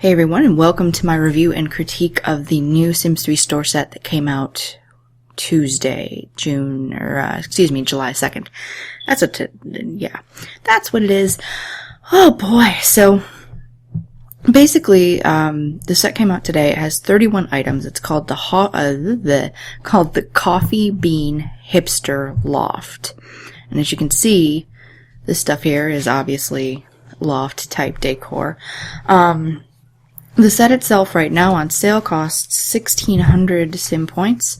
Hey everyone, and welcome to my review and critique of the new Sims 3 store set that came out Tuesday, July 2nd. That's what it is. Oh boy. So basically, the set came out today. It has 31 items. It's called the Coffee Bean Hipster Loft. And as you can see, this stuff here is obviously loft type decor. The set itself right now on sale costs 1,600 SimPoints,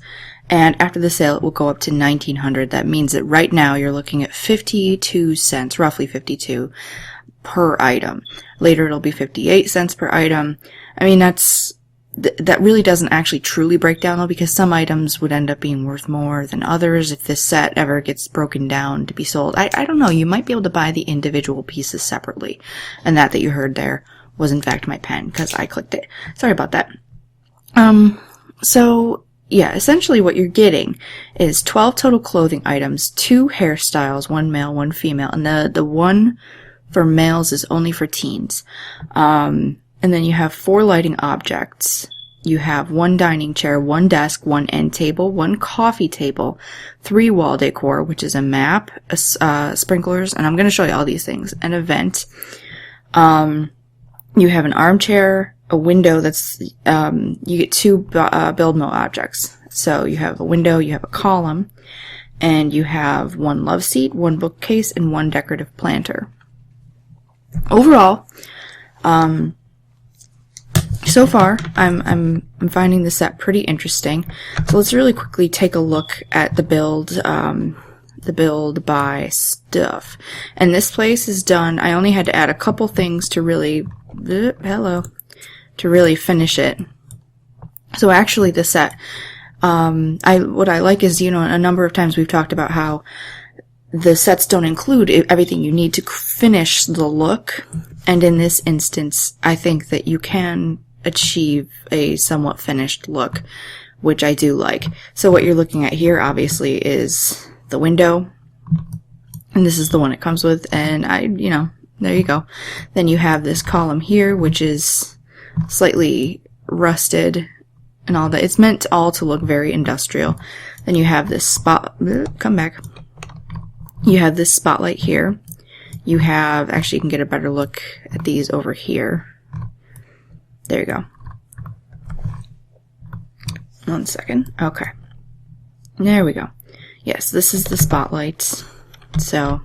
and after the sale it will go up to 1,900. That means that right now you're looking at 52 cents, roughly 52 per item. Later it'll be 58 cents per item. I mean, that really doesn't actually truly break down though, because some items would end up being worth more than others if this set ever gets broken down to be sold. I don't know, you might be able to buy the individual pieces separately, and that you heard there was in fact my pen, because I clicked it. Sorry about that. So yeah, essentially what you're getting is 12 total clothing items, 2 hairstyles, 1 male, 1 female, and the one for males is only for teens. And then you have 4 lighting objects. You have 1 dining chair, 1 desk, 1 end table, 1 coffee table, 3 wall decor, which is a map, sprinklers, and I'm going to show you all these things, an event. You have an armchair, a window that's, you get 2 build mode objects. So you have a window, you have a column, and you have 1 love seat, 1 bookcase, and 1 decorative planter. Overall, so far, I'm finding the set pretty interesting. So let's really quickly take a look at the build by stuff. And this place is done. I only had to add a couple things to really finish it. So actually the set, what I like is, a number of times we've talked about how the sets don't include everything you need to finish the look. And in this instance, I think that you can achieve a somewhat finished look, which I do like. So what you're looking at here obviously is the window, and this is the one it comes with, and there you go. Then you have this column here, which is slightly rusted and all that. It's meant all to look very industrial. Then you have this you have this spotlight here. You have, actually you can get a better look at these over here. There you go. 1 second. Okay. There we go. Yes, this is the spotlight. So,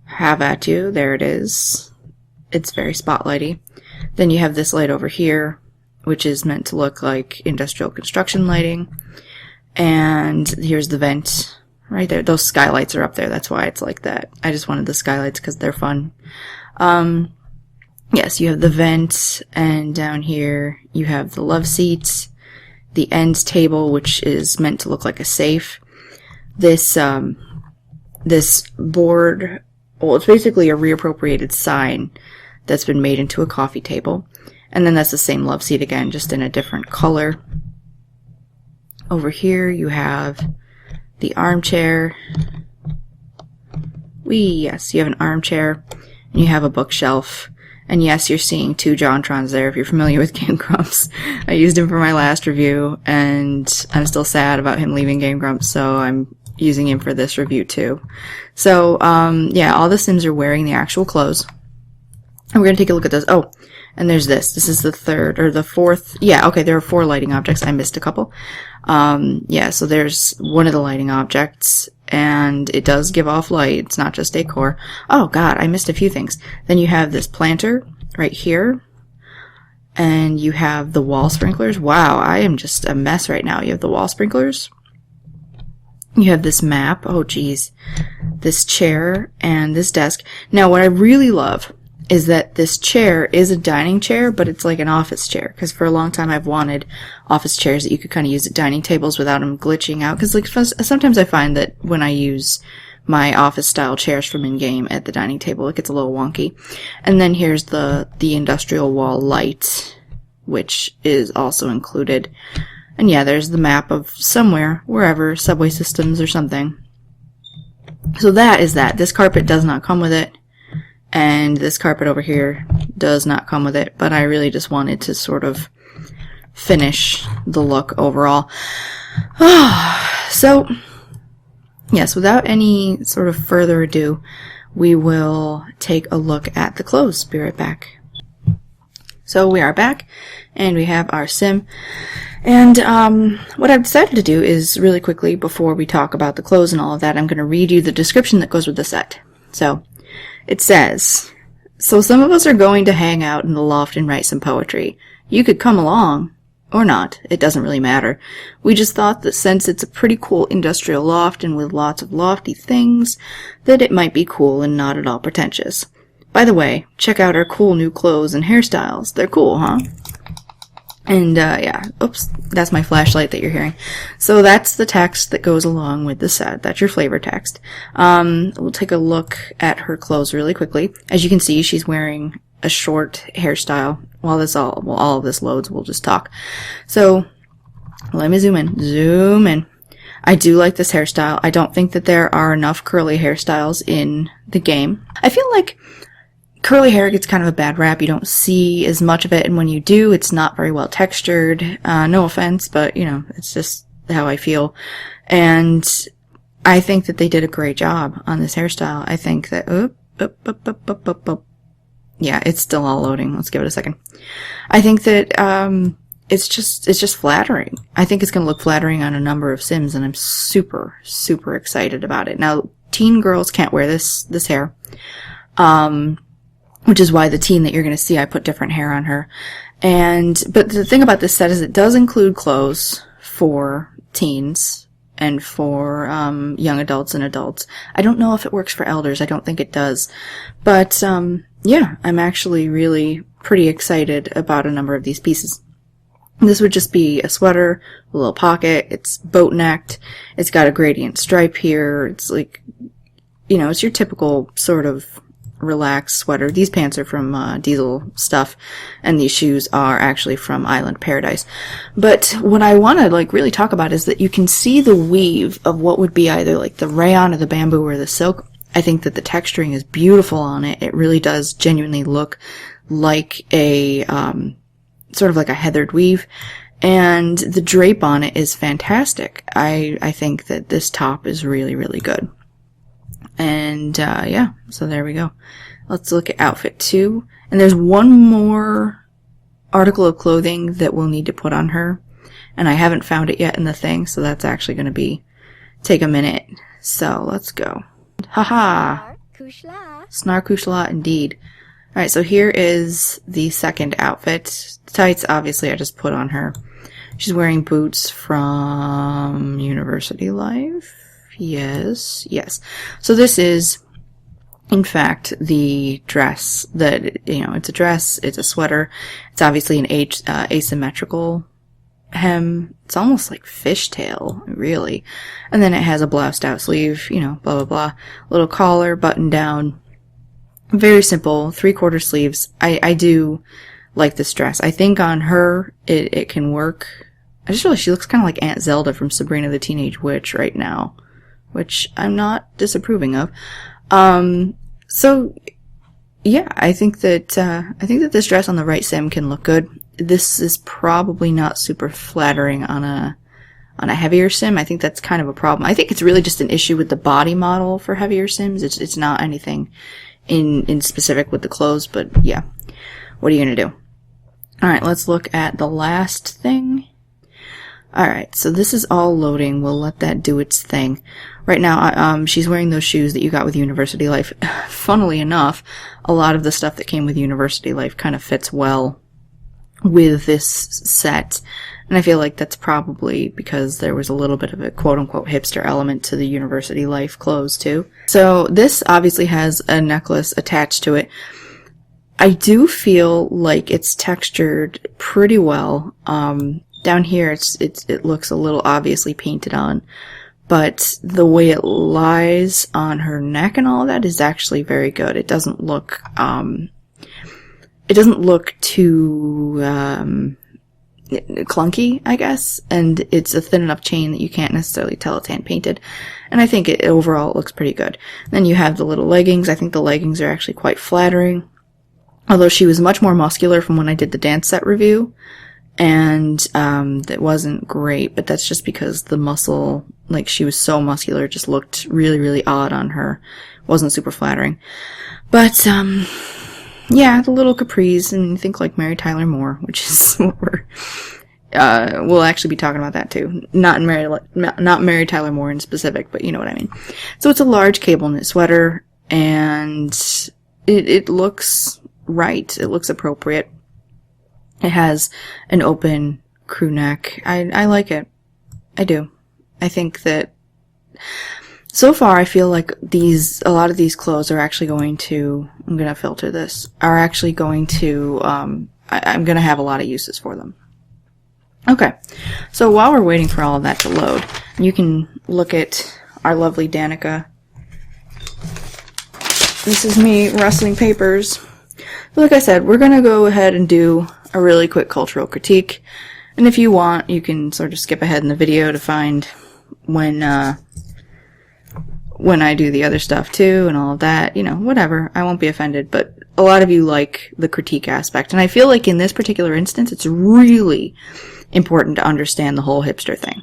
have at you. There it is. It's very spotlighty. Then you have this light over here, which is meant to look like industrial construction lighting. And here's the vent right there. Those skylights are up there. That's why it's like that. I just wanted the skylights because they're fun. Yes, you have the vent, and down here you have the love seats, the end table, which is meant to look like a safe. This board, well, it's basically a reappropriated sign that's been made into a coffee table. And then that's the same love seat again, just in a different color. Over here you have the armchair. Yes, you have an armchair, and you have a bookshelf. And yes, you're seeing 2 Jontrons there if you're familiar with Game Grumps. I used him for my last review, and I'm still sad about him leaving Game Grumps, so I'm using him for this review too. So, yeah, all the Sims are wearing the actual clothes. And we're going to take a look at those. Oh, and there's this. This is the 3rd, or the 4th. Yeah, okay, there are 4 lighting objects. I missed a couple. Yeah, so there's one of the lighting objects, and it does give off light. It's not just decor. Oh god, I missed a few things. Then you have this planter right here, and you have the wall sprinklers. Wow, I am just a mess right now. You have the wall sprinklers. You have this map. Oh geez. This chair and this desk. Now what I really love is that this chair is a dining chair, but it's like an office chair. Because for a long time I've wanted office chairs that you could kind of use at dining tables without them glitching out. Because like sometimes I find that when I use my office style chairs from in-game at the dining table, it gets a little wonky. And then here's the industrial wall light, which is also included. And yeah, there's the map of somewhere, wherever, subway systems or something. So that is that. This carpet does not come with it. And this carpet over here does not come with it, but I really just wanted to sort of finish the look overall. So, yes, without any sort of further ado, we will take a look at the clothes. Be right back. So we are back, and we have our sim. And what I've decided to do is really quickly, before we talk about the clothes and all of that, I'm going to read you the description that goes with the set. So, it says, "So some of us are going to hang out in the loft and write some poetry. You could come along, or not. It doesn't really matter. We just thought that since it's a pretty cool industrial loft and with lots of lofty things, that it might be cool and not at all pretentious. By the way, check out our cool new clothes and hairstyles. They're cool, huh?" And, yeah, oops, that's my flashlight that you're hearing. So that's the text that goes along with the set. That's your flavor text. We'll take a look at her clothes really quickly. As you can see, she's wearing a short hairstyle. While all of this loads, we'll just talk. So, let me zoom in. I do like this hairstyle. I don't think that there are enough curly hairstyles in the game. I feel like curly hair gets kind of a bad rap. You don't see as much of it, and when you do, it's not very well textured. No offense, but, you know, it's just how I feel. And I think that they did a great job on this hairstyle. I think that, yeah, it's still all loading. Let's give it a second. I think that, it's just flattering. I think it's going to look flattering on a number of Sims, and I'm super, super excited about it. Now, teen girls can't wear this hair. Which is why the teen that you're going to see, I put different hair on her. But the thing about this set is it does include clothes for teens and for young adults and adults. I don't know if it works for elders. I don't think it does. But, yeah, I'm actually really pretty excited about a number of these pieces. This would just be a sweater, a little pocket. It's boat-necked. It's got a gradient stripe here. It's like, you know, it's your typical sort of relaxed sweater. These pants are from Diesel Stuff, and these shoes are actually from Island Paradise. But what I want to like really talk about is that you can see the weave of what would be either like the rayon or the bamboo or the silk. I think that the texturing is beautiful on it. It really does genuinely look like a sort of like a heathered weave, and the drape on it is fantastic. I think that this top is really, really good. And, yeah, so there we go. Let's look at outfit 2. And there's one more article of clothing that we'll need to put on her. And I haven't found it yet in the thing, so that's actually going to take a minute. So, let's go. Haha! Snarkushla indeed. Alright, so here is the second outfit. The tights, obviously, I just put on her. She's wearing boots from University Life. Yes. So this is, in fact, the dress that, you know, it's a dress, it's a sweater. It's obviously an asymmetrical hem. It's almost like fishtail, really. And then it has a bloused out sleeve, you know, blah, blah, blah. Little collar, button down. Very simple, 3/4 sleeves. I do like this dress. I think on her, it can work. I just realized she looks kind of like Aunt Zelda from Sabrina the Teenage Witch right now, which I'm not disapproving of. So, yeah, I think that this dress on the right sim can look good. This is probably not super flattering on a heavier sim. I think that's kind of a problem. I think it's really just an issue with the body model for heavier sims. It's not anything in specific with the clothes, but yeah, what are you gonna do? Alright, let's look at the last thing. Alright, so this is all loading. We'll let that do its thing. Right now, she's wearing those shoes that you got with University Life. Funnily enough, a lot of the stuff that came with University Life kind of fits well with this set. And I feel like that's probably because there was a little bit of a quote-unquote hipster element to the University Life clothes, too. So this obviously has a necklace attached to it. I do feel like it's textured pretty well. Down here, it looks a little obviously painted on, but the way it lies on her neck and all of that is actually very good. It doesn't look too, clunky, I guess, and it's a thin enough chain that you can't necessarily tell it's hand painted. And I think it overall looks pretty good. Then you have the little leggings. I think the leggings are actually quite flattering. Although she was much more muscular from when I did the dance set review. And that wasn't great, but that's just because the muscle, like she was so muscular, just looked really, really odd on her. Wasn't super flattering. But, yeah, the little capris, and think like Mary Tyler Moore, which is what we'll actually be talking about that too. Not Mary Tyler Moore in specific, but you know what I mean. So it's a large cable knit sweater, and it looks right. It looks appropriate. It has an open crew neck. I like it. I do. I think that so far I feel like a lot of these clothes are actually going to, I'm going to filter this, are actually going to, I'm going to have a lot of uses for them. Okay. So while we're waiting for all of that to load, you can look at our lovely Danica. This is me rustling papers. But like I said, we're going to go ahead and do a really quick cultural critique. And if you want, you can sort of skip ahead in the video to find when I do the other stuff too and all of that. You know, whatever. I won't be offended. But a lot of you like the critique aspect. And I feel like in this particular instance, it's really important to understand the whole hipster thing.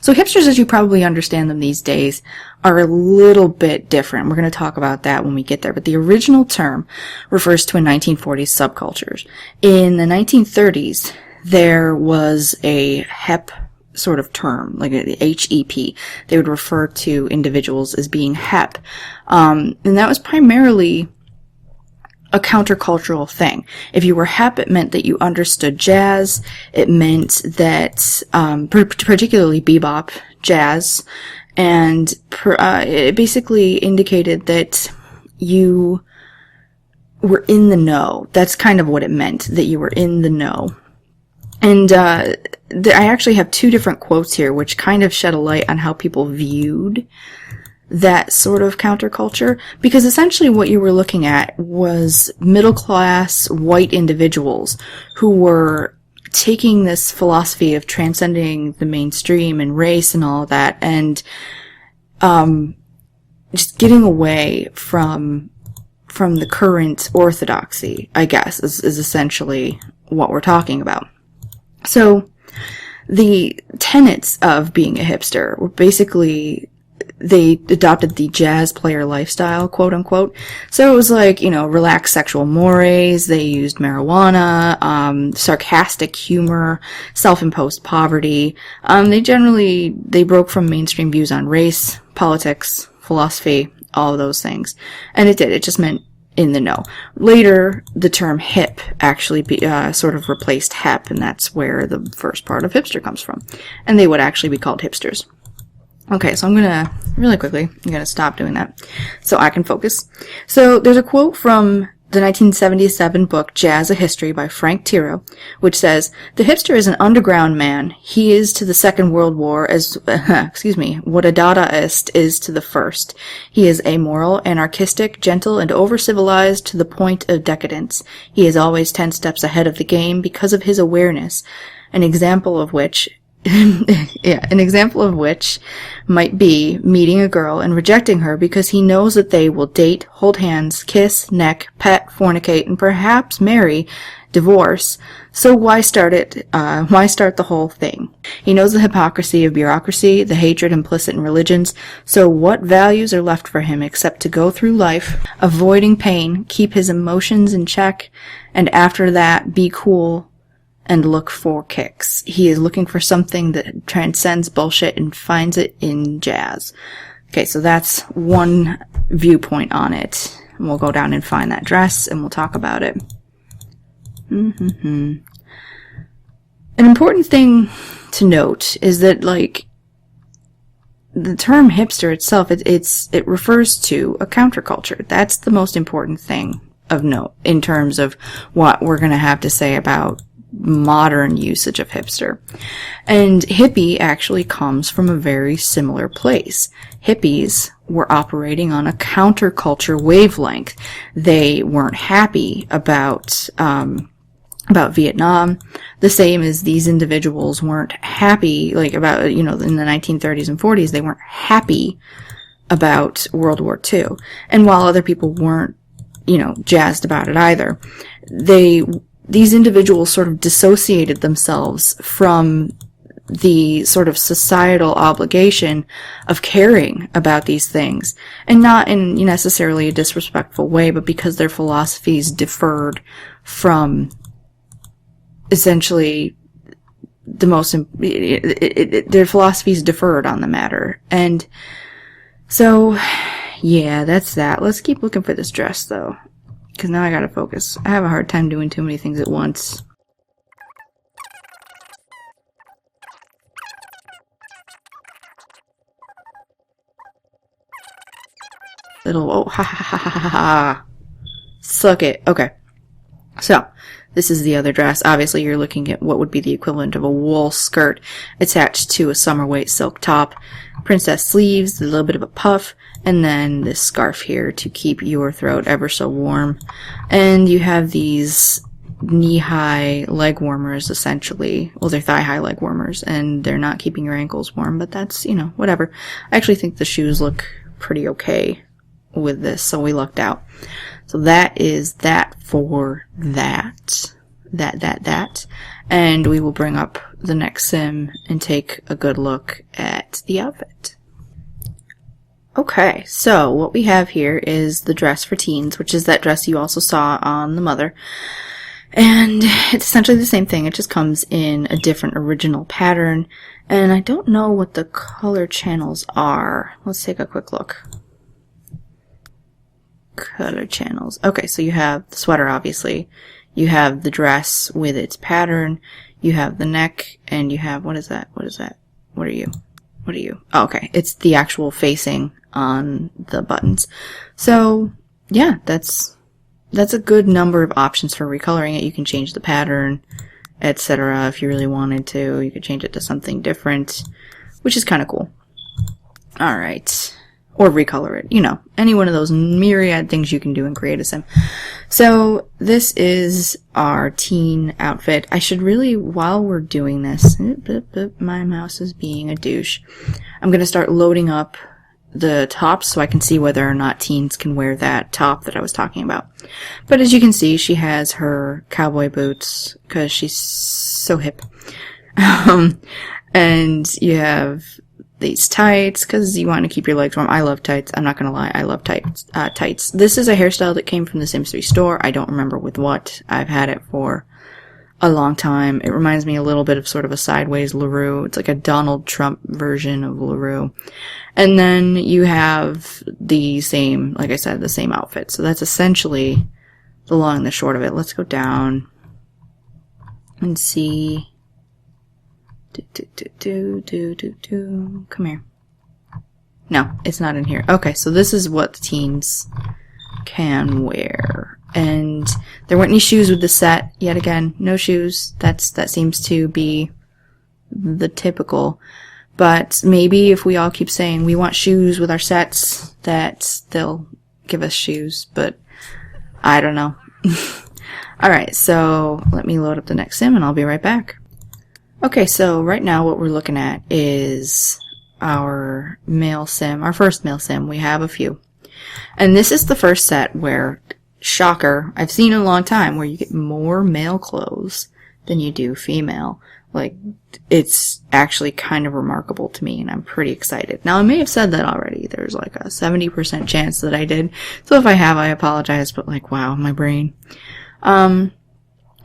So hipsters, as you probably understand them these days, are a little bit different. We're going to talk about that when we get there. But the original term refers to a 1940s subculture. In the 1930s, there was a HEP sort of term, like a HEP. They would refer to individuals as being HEP. And that was primarily a countercultural thing. If you were HEP, it meant that you understood jazz. It meant that, particularly bebop, jazz, and it basically indicated that you were in the know. That's kind of what it meant, that you were in the know. And I actually have two different quotes here, which kind of shed a light on how people viewed that sort of counterculture, because essentially what you were looking at was middle-class white individuals who were taking this philosophy of transcending the mainstream and race and all of that, and just getting away from the current orthodoxy, I guess, is essentially what we're talking about. So the tenets of being a hipster were basically, they adopted the jazz player lifestyle, quote unquote. So it was like, you know, relaxed sexual mores. They used marijuana, sarcastic humor, self-imposed poverty. They broke from mainstream views on race, politics, philosophy, all of those things. And it just meant in the know. Later, the term hip actually sort of replaced hep, and that's where the first part of hipster comes from. And they would actually be called hipsters. Okay, so I'm gonna, really quickly, I'm gonna stop doing that so I can focus. So there's a quote from the 1977 book Jazz: A History by Frank Tiro, which says, "The hipster is an underground man. He is to the Second World War as, what a Dadaist is to the First. He is amoral, anarchistic, gentle, and over-civilized to the point of decadence. He is always 10 steps ahead of the game because of his awareness, an example of which might be meeting a girl and rejecting her because he knows that they will date, hold hands, kiss, neck, pet, fornicate, and perhaps marry, divorce. So why start the whole thing? He knows the hypocrisy of bureaucracy, the hatred implicit in religions. So what values are left for him except to go through life, avoiding pain, keep his emotions in check, and after that, be cool and look for kicks. He is looking for something that transcends bullshit and finds it in jazz." Okay, so that's one viewpoint on it. And we'll go down and find that dress and we'll talk about it. An important thing to note is that, like, the term hipster itself, it refers to a counterculture. That's the most important thing of note in terms of what we're going to have to say about modern usage of hipster. And hippie actually comes from a very similar place. Hippies were operating on a counterculture wavelength. They weren't happy about about Vietnam. The same as these individuals weren't happy, like about, in the 1930s and 40s, they weren't happy about World War II. And while other people weren't, jazzed about it either, these individuals sort of dissociated themselves from the sort of societal obligation of caring about these things, and not in necessarily a disrespectful way, but because their philosophies differed from essentially their philosophies differed on the matter. And so, yeah, that's that. Let's keep looking for this dress, though, because now I gotta focus. I have a hard time doing too many things at once. Oh, ha ha ha ha ha ha. Suck it. Okay. So, this is the other dress. Obviously, you're looking at what would be the equivalent of a wool skirt attached to a summer weight silk top. Princess sleeves, a little bit of a puff, and then this scarf here to keep your throat ever so warm. And you have these knee-high leg warmers, essentially. Well, they're thigh-high leg warmers, and they're not keeping your ankles warm, but that's, whatever. I actually think the shoes look pretty okay with this, so we lucked out. So that is that for that. And we will bring up the next sim and take a good look at the outfit. Okay, so what we have here is the dress for teens, which is that dress you also saw on the mother. And it's essentially the same thing, it just comes in a different original pattern. And I don't know what the color channels are. Let's take a quick look. Color channels. Okay, so you have the sweater, obviously. You have the dress with its pattern. You have the neck, and you have, what is that? What are you? Oh, okay, it's the actual facing on the buttons. So, yeah, that's a good number of options for recoloring it. You can change the pattern, etc. If you really wanted to. You could change it to something different, which is kind of cool. Alright. Or recolor it, any one of those myriad things you can do in Create a Sim. So, this is our teen outfit. I should really, while we're doing this, my mouse is being a douche, I'm going to start loading up the tops so I can see whether or not teens can wear that top that I was talking about. But as you can see, she has her cowboy boots, because she's so hip. And you have these tights, because you want to keep your legs warm. I love tights. I'm not going to lie. I love tights. This is a hairstyle that came from the Sims 3 store. I don't remember with what. I've had it for a long time. It reminds me a little bit of sort of a sideways LaRue. It's like a Donald Trump version of LaRue. And then you have the same, like I said, the same outfit. So that's essentially the long and the short of it. Let's go down and see. Come here. No, it's not in here. Okay, so this is what the teens can wear. And there weren't any shoes with the set. Yet again, no shoes. That seems to be the typical. But maybe if we all keep saying we want shoes with our sets, that they'll give us shoes. But I don't know. Alright, so let me load up the next sim and I'll be right back. Okay, so right now what we're looking at is our male sim, our first male sim. We have a few. And this is the first set where, shocker, I've seen in a long time, where you get more male clothes than you do female. Like, it's actually kind of remarkable to me, and I'm pretty excited. Now, I may have said that already. There's like a 70% chance that I did. So if I have, I apologize, but like, wow, my brain.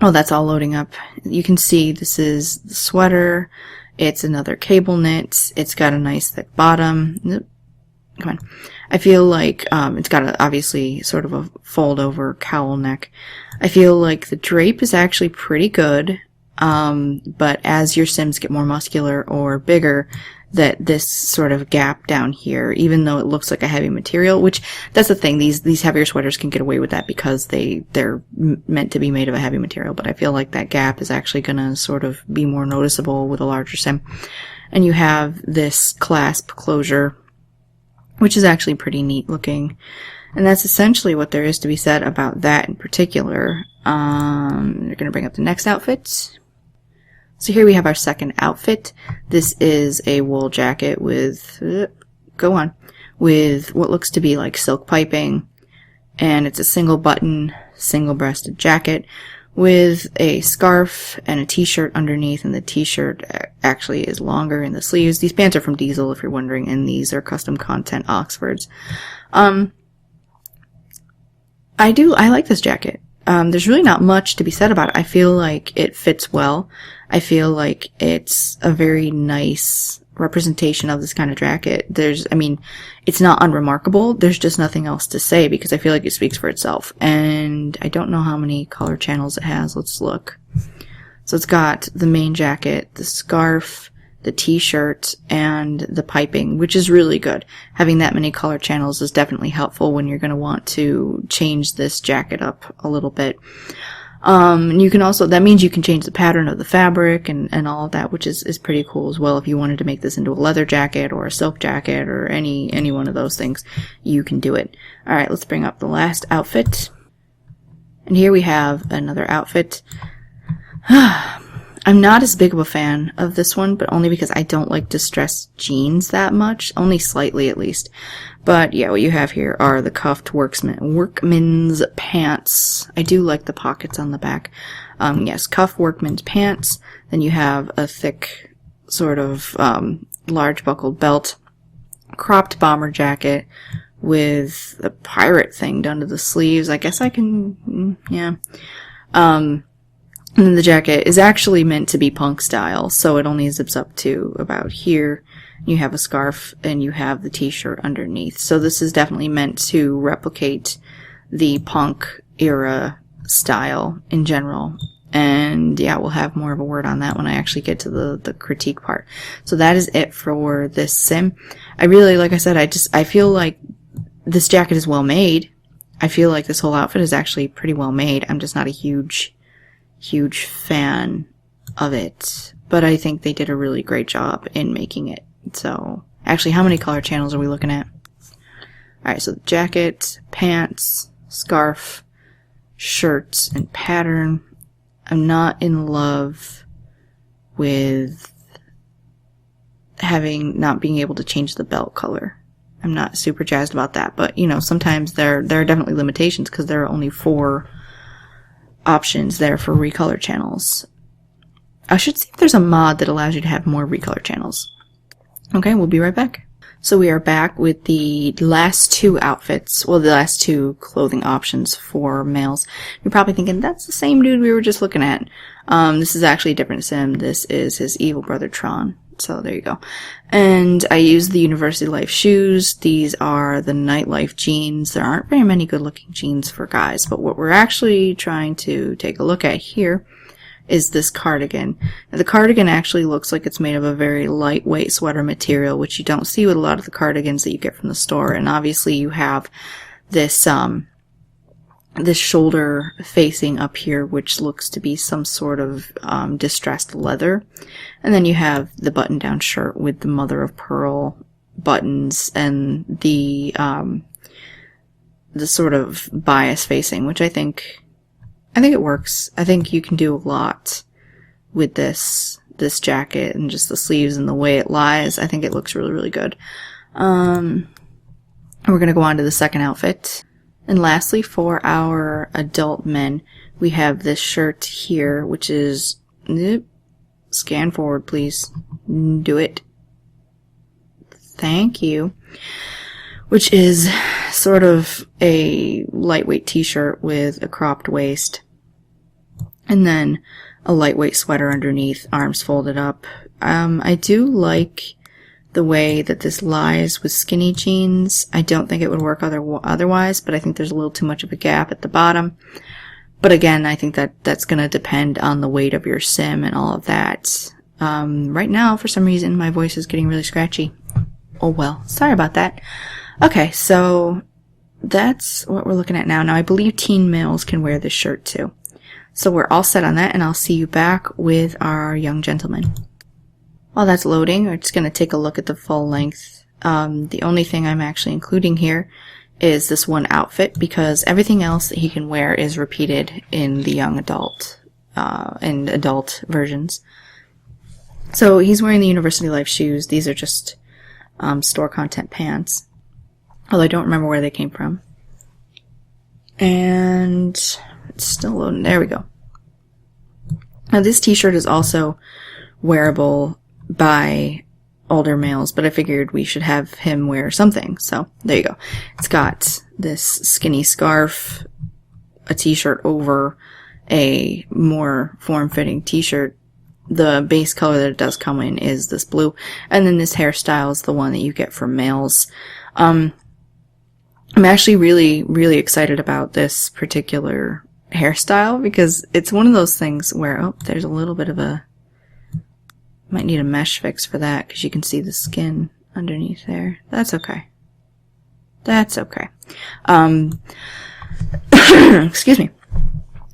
Oh, that's all loading up. You can see this is the sweater. It's another cable knit. It's got a nice thick bottom. Come on. I feel like it's got obviously sort of a fold over cowl neck. I feel like the drape is actually pretty good. But as your Sims get more muscular or bigger, that this sort of gap down here, even though it looks like a heavy material, which that's the thing, these heavier sweaters can get away with that because they're meant to be made of a heavy material, but I feel like that gap is actually gonna sort of be more noticeable with a larger Sim. And you have this clasp closure which is actually pretty neat looking. And that's essentially what there is to be said about that in particular. We're going to bring up the next outfit. So here we have our second outfit. This is a wool jacket with, with what looks to be like silk piping. And it's a single button, single breasted jacket with a scarf and a t-shirt underneath, and the t-shirt actually is longer in the sleeves. These pants are from Diesel, if you're wondering, and these are custom content Oxfords. I like this jacket. There's really not much to be said about it. I feel like it fits well. I feel like it's a very nice representation of this kind of jacket. It's not unremarkable. There's just nothing else to say because I feel like it speaks for itself. And I don't know how many color channels it has. Let's look. So it's got the main jacket, the scarf, the t-shirt, and the piping, which is really good. Having that many color channels is definitely helpful when you're going to want to change this jacket up a little bit. And you can also, that means you can change the pattern of the fabric and all of that, which is pretty cool as well. If you wanted to make this into a leather jacket or a silk jacket or any one of those things, you can do it. Alright, let's bring up the last outfit. And here we have another outfit. I'm not as big of a fan of this one, but only because I don't like distressed jeans that much. Only slightly, at least. But yeah, what you have here are the cuffed workman's pants. I do like the pockets on the back. Yes, cuffed workman's pants. Then you have a thick, sort of, large buckled belt. Cropped bomber jacket with a pirate thing done to the sleeves. I guess I can, yeah. And then the jacket is actually meant to be punk style, so it only zips up to about here. You have a scarf, and you have the t-shirt underneath. So this is definitely meant to replicate the punk era style in general. And yeah, we'll have more of a word on that when I actually get to the critique part. So that is it for this sim. I really, like I said, I feel like this jacket is well made. I feel like this whole outfit is actually pretty well made. I'm just not a huge fan of it, but I think they did a really great job in making it. So, actually, how many color channels are we looking at? Alright, so the jacket, pants, scarf, shirts, and pattern. I'm not in love with not being able to change the belt color. I'm not super jazzed about that, but, sometimes there are definitely limitations because there are only 4 options there for recolor channels. I should see if there's a mod that allows you to have more recolor channels. Okay, we'll be right back. So we are back with the last 2 outfits, well, the last 2 clothing options for males. You're probably thinking, that's the same dude we were just looking at. This is actually a different sim. This is his evil brother Tron. So there you go. And I used the University Life shoes. These are the Nightlife jeans. There aren't very many good looking jeans for guys, but what we're actually trying to take a look at here is this cardigan. Now, the cardigan actually looks like it's made of a very lightweight sweater material, which you don't see with a lot of the cardigans that you get from the store. And obviously you have this this shoulder facing up here, which looks to be some sort of distressed leather. And then you have the button-down shirt with the mother of pearl buttons and the sort of bias facing, which I think it works. I think you can do a lot with this jacket and just the sleeves and the way it lies. I think it looks really, really good. We're going to go on to the second outfit. And lastly, for our adult men, we have this shirt here, which is, scan forward, please. Do it. Thank you. Which is sort of a lightweight t-shirt with a cropped waist. And then a lightweight sweater underneath, arms folded up. I do like the way that this lies with skinny jeans. I don't think it would work otherwise, but I think there's a little too much of a gap at the bottom. But again, I think that's going to depend on the weight of your sim and all of that. Right now, for some reason, my voice is getting really scratchy. Oh well, sorry about that. Okay, so that's what we're looking at now. Now, I believe teen males can wear this shirt too. So we're all set on that, and I'll see you back with our young gentleman. While that's loading, we're just going to take a look at the full-length The only thing I'm actually including here is this one outfit, because everything else that he can wear is repeated in the young adult and adult versions. So he's wearing the University Life shoes. These are just store content pants, although I don't remember where they came from. And it's still loading. There we go. Now this t-shirt is also wearable by older males, but I figured we should have him wear something. So there you go. It's got this skinny scarf, a t-shirt over a more form-fitting t-shirt. The base color that it does come in is this blue, and then this hairstyle is the one that you get for males. I'm actually really, really excited about this particular hairstyle, because it's one of those things where, oh, there's a little bit of a, might need a mesh fix for that, because you can see the skin underneath there. That's okay. That's okay. Excuse me.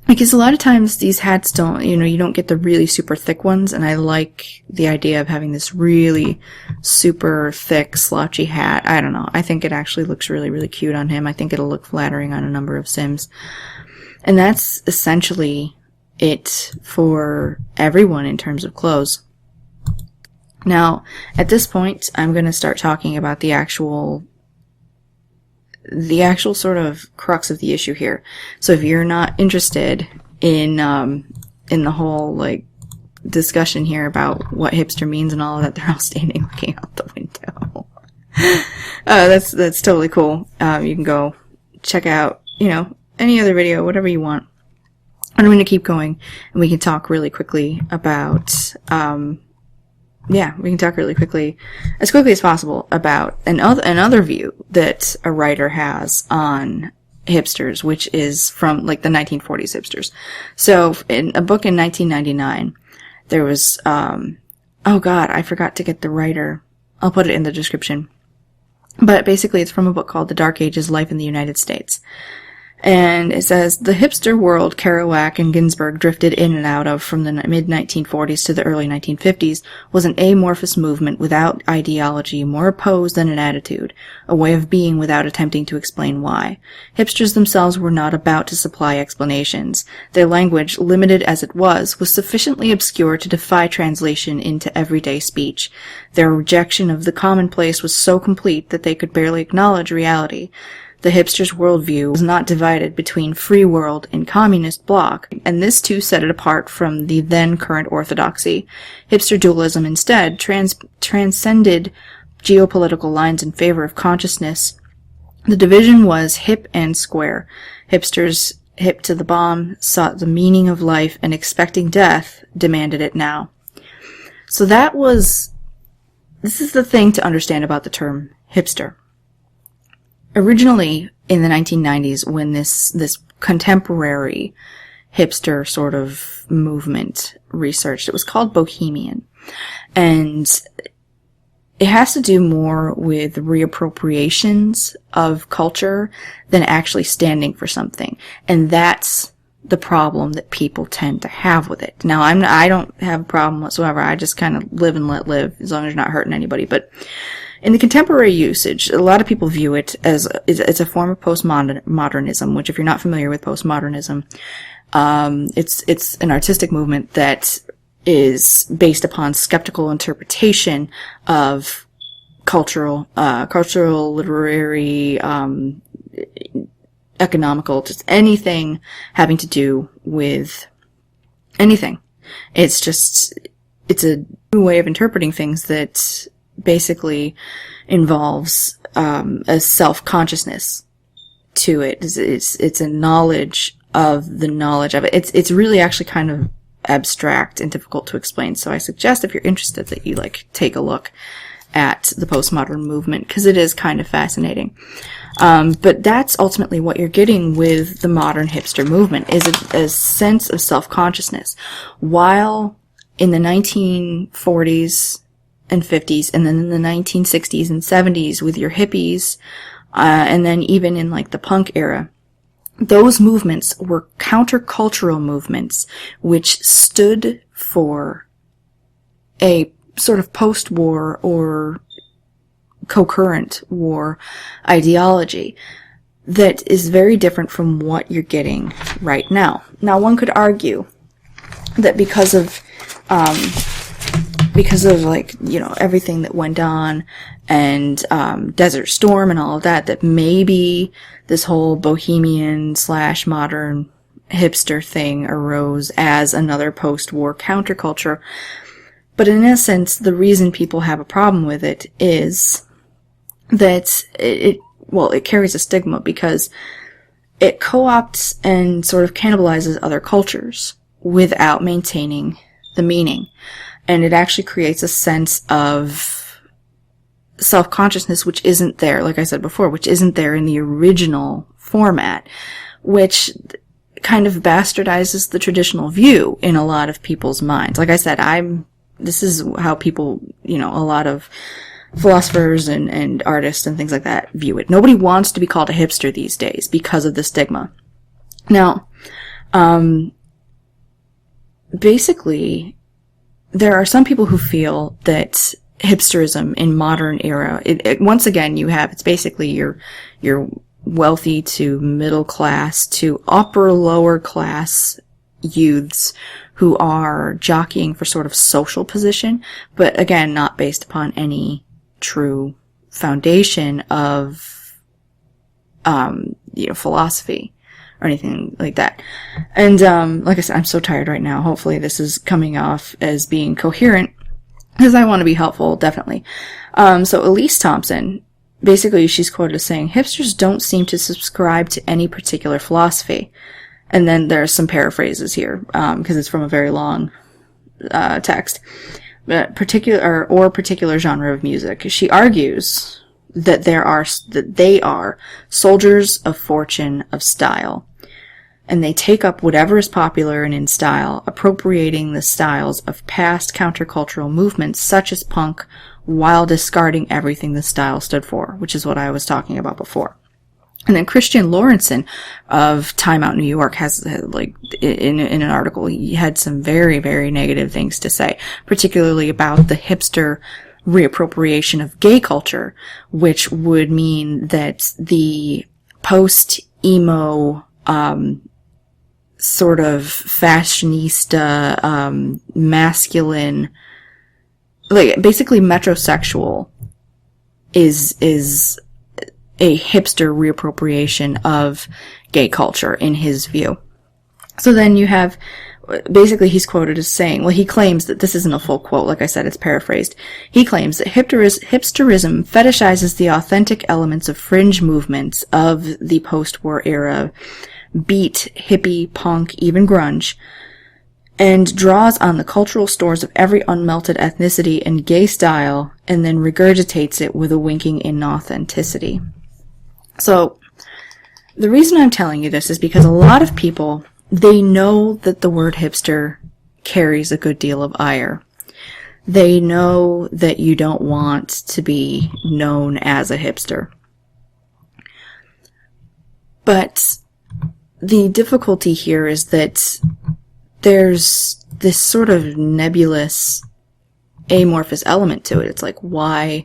Because a lot of times these hats don't, you don't get the really super thick ones, and I like the idea of having this really super thick, slouchy hat. I don't know. I think it actually looks really, really cute on him. I think it'll look flattering on a number of Sims. And that's essentially it for everyone in terms of clothes. Now, at this point, I'm going to start talking about the actual sort of crux of the issue here. So if you're not interested in the whole, like, discussion here about what hipster means and all of that, they're all standing looking out the window. That's totally cool. You can go check out, any other video, whatever you want. I'm going to keep going, and we can talk really quickly about, we can talk really quickly as possible, about another view that a writer has on hipsters, which is from, like, the 1940s hipsters. So, in a book in 1999, there was, oh god, I forgot to get the writer. I'll put it in the description. But basically, it's from a book called The Dark Ages: Life in the United States. And it says, the hipster world Kerouac and Ginsberg drifted in and out of from the mid-1940s to the early 1950s was an amorphous movement without ideology, more a pose than an attitude, a way of being without attempting to explain why. Hipsters themselves were not about to supply explanations. Their language, limited as it was sufficiently obscure to defy translation into everyday speech. Their rejection of the commonplace was so complete that they could barely acknowledge reality. The hipster's worldview was not divided between free world and communist bloc, and this too set it apart from the then current orthodoxy. Hipster dualism instead transcended geopolitical lines in favor of consciousness. The division was hip and square. Hipsters, hip to the bomb, sought the meaning of life, and expecting death, demanded it now. So this is the thing to understand about the term hipster. Originally, in the 1990s, when this contemporary hipster sort of movement researched, it was called Bohemian. And it has to do more with reappropriations of culture than actually standing for something. And that's the problem that people tend to have with it. Now, I don't have a problem whatsoever. I just kind of live and let live, as long as you're not hurting anybody. But in the contemporary usage, a lot of people view it as it's a form of postmodernism, which, if you're not familiar with postmodernism, it's an artistic movement that is based upon skeptical interpretation of cultural, literary, economical, just anything having to do with anything. It's a new way of interpreting things that basically involves a self-consciousness to it. It's a knowledge of the knowledge of it. It's really actually kind of abstract and difficult to explain. So I suggest, if you're interested, that you take a look at the postmodern movement, because it is kind of fascinating. But that's ultimately what you're getting with the modern hipster movement, is a sense of self-consciousness. While in the 1940s and 50s, and then in the 1960s and 70s with your hippies, and then even in the punk era, those movements were countercultural movements which stood for a sort of post-war or concurrent war ideology that is very different from what you're getting right now. Now, one could argue that because of like, you know, everything that went on and Desert Storm and all of that, that maybe this whole bohemian / modern hipster thing arose as another post-war counterculture. But in essence, the reason people have a problem with it is that it carries a stigma because it co-opts and sort of cannibalizes other cultures without maintaining the meaning. And it actually creates a sense of self-consciousness which isn't there, like I said before, which isn't there in the original format, which kind of bastardizes the traditional view in a lot of people's minds. Like I said, this is how people, you know, a lot of philosophers and artists and things like that view it. Nobody wants to be called a hipster these days because of the stigma. Now, basically, there are some people who feel that hipsterism in modern era, once again, it's basically your wealthy to middle class to upper lower class youths who are jockeying for sort of social position, but again, not based upon any true foundation of, philosophy or anything like that. And, like I said, I'm so tired right now. Hopefully this is coming off as being coherent, because I want to be helpful, definitely. So Elise Thompson, basically she's quoted as saying, hipsters don't seem to subscribe to any particular philosophy. And then there's some paraphrases here, because it's from a very long, text. Particular genre of music. She argues that they are soldiers of fortune, of style, and they take up whatever is popular and in style, appropriating the styles of past countercultural movements such as punk, while discarding everything the style stood for, which is what I was talking about before. And then Christian Lawrenson of Time Out New York has, like, in an article, he had some very, very negative things to say, particularly about the hipster reappropriation of gay culture, which would mean that the post-emo, sort of fashionista, masculine, like, basically metrosexual is a hipster reappropriation of gay culture in his view. So then you have, basically he's quoted as saying, well, he claims that this isn't a full quote, like I said, it's paraphrased. He claims that hipsterism fetishizes the authentic elements of fringe movements of the post-war era, beat, hippie, punk, even grunge, and draws on the cultural stores of every unmelted ethnicity and gay style, and then regurgitates it with a winking inauthenticity. So, the reason I'm telling you this is because a lot of people, they know that the word hipster carries a good deal of ire. They know that you don't want to be known as a hipster. But the difficulty here is that there's this sort of nebulous, amorphous element to it. It's like, why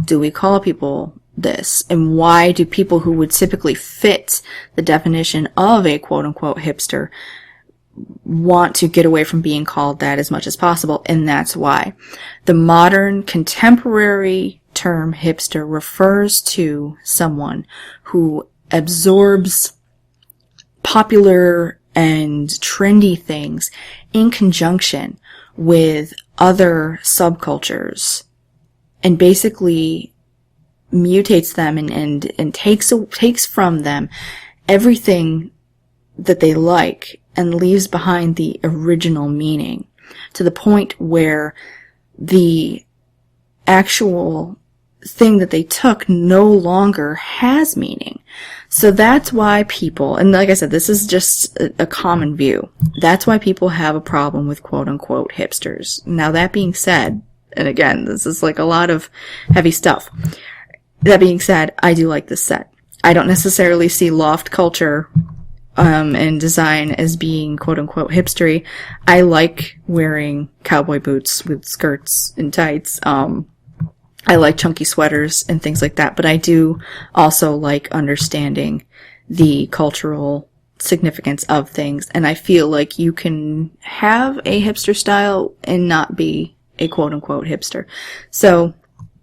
do we call people this? And why do people who would typically fit the definition of a quote-unquote hipster want to get away from being called that as much as possible? And that's why. The modern, contemporary term hipster refers to someone who absorbs popular and trendy things in conjunction with other subcultures and basically mutates them and takes from them everything that they like and leaves behind the original meaning, to the point where the actual thing that they took no longer has meaning. So that's why people, and like I said, this is just a common view, that's why people have a problem with quote-unquote hipsters. Now, that being said, and again, this is like a lot of heavy stuff. That being said, I do like this set. I don't necessarily see loft culture and design as being quote-unquote hipstery. I like wearing cowboy boots with skirts and tights. I like chunky sweaters and things like that, but I do also like understanding the cultural significance of things, and I feel like you can have a hipster style and not be a quote-unquote hipster. So,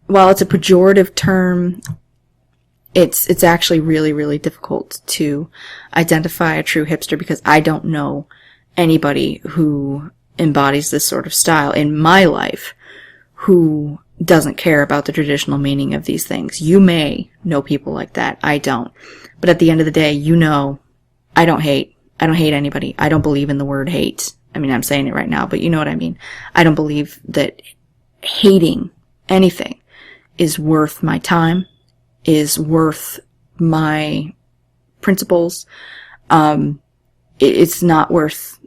while it's a pejorative term, it's actually really, really difficult to identify a true hipster, because I don't know anybody who embodies this sort of style in my life who doesn't care about the traditional meaning of these things. You may know people like that. I don't. But at the end of the day, you know, I don't hate anybody. I don't believe in the word hate. I mean, I'm saying it right now, but you know what I mean. I don't believe that hating anything is worth my time, is worth my principles. It's not worth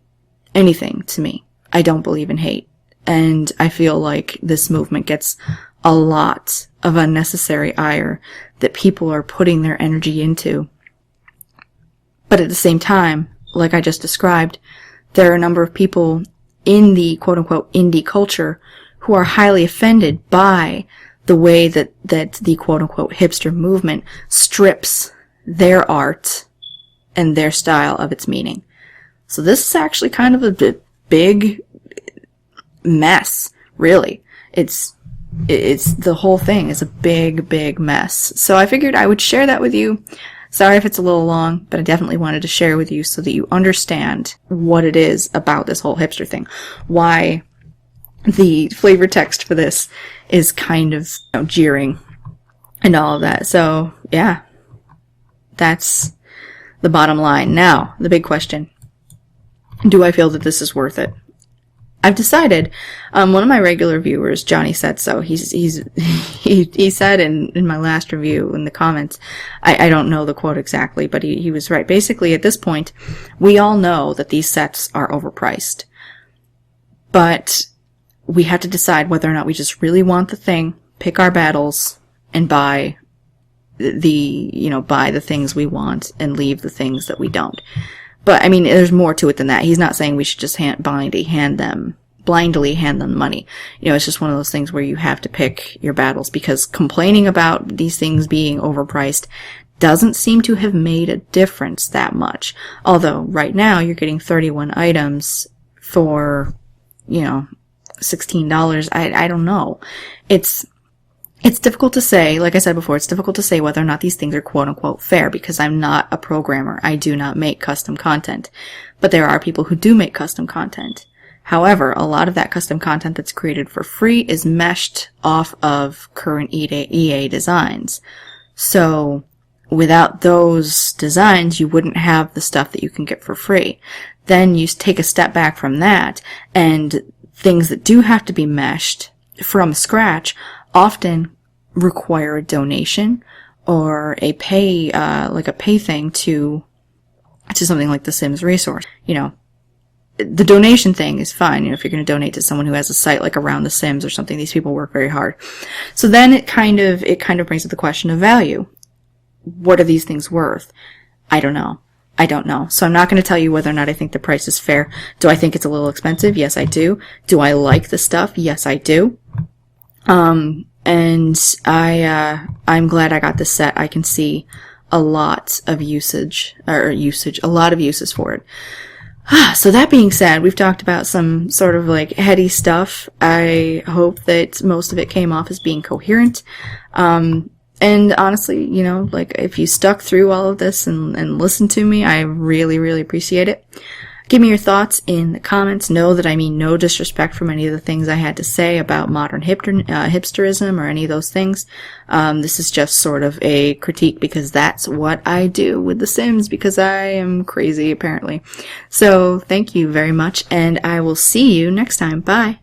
anything to me. I don't believe in hate. And I feel like this movement gets a lot of unnecessary ire that people are putting their energy into. But at the same time, like I just described, there are a number of people in the quote-unquote indie culture who are highly offended by the way that the quote-unquote hipster movement strips their art and their style of its meaning. So this is actually kind of a big mess, really. It's the whole thing is a big mess. So I figured I would share that with you. Sorry if it's a little long, but I definitely wanted to share with you so that you understand what it is about this whole hipster thing. Why the flavor text for this is kind of, jeering and all of that. So, yeah. That's the bottom line. Now, the big question. Do I feel that this is worth it? I've decided, one of my regular viewers, Johnny said so, he said in my last review in the comments, I don't know the quote exactly, but he was right. Basically, at this point, we all know that these sets are overpriced. But we have to decide whether or not we just really want the thing, pick our battles, and buy the things we want and leave the things that we don't. But, I mean, there's more to it than that. He's not saying we should just blindly hand them money. It's just one of those things where you have to pick your battles, because complaining about these things being overpriced doesn't seem to have made a difference that much. Although, right now, you're getting 31 items for, $16. I don't know. It's difficult to say, like I said before, it's difficult to say whether or not these things are quote-unquote fair, because I'm not a programmer. I do not make custom content. But there are people who do make custom content. However, a lot of that custom content that's created for free is meshed off of current EA designs. So, without those designs, you wouldn't have the stuff that you can get for free. Then you take a step back from that, and things that do have to be meshed from scratch often require a donation or a pay thing to something like the Sims resource. The donation thing is fine. If you're going to donate to someone who has a site like Around the Sims or something, these people work very hard. So then it kind of brings up the question of value. What are these things worth? I don't know. So I'm not going to tell you whether or not I think the price is fair. Do I think it's a little expensive? Yes, I do. Do I like the stuff? Yes, I do. And I'm glad I got this set. I can see a lot of a lot of uses for it. So that being said, we've talked about some sort of heady stuff. I hope that most of it came off as being coherent. And honestly, if you stuck through all of this and listened to me, I really, really appreciate it. Give me your thoughts in the comments. Know that I mean no disrespect from any of the things I had to say about modern hipsterism or any of those things. This is just sort of a critique because that's what I do with The Sims, because I am crazy apparently. So thank you very much, and I will see you next time. Bye.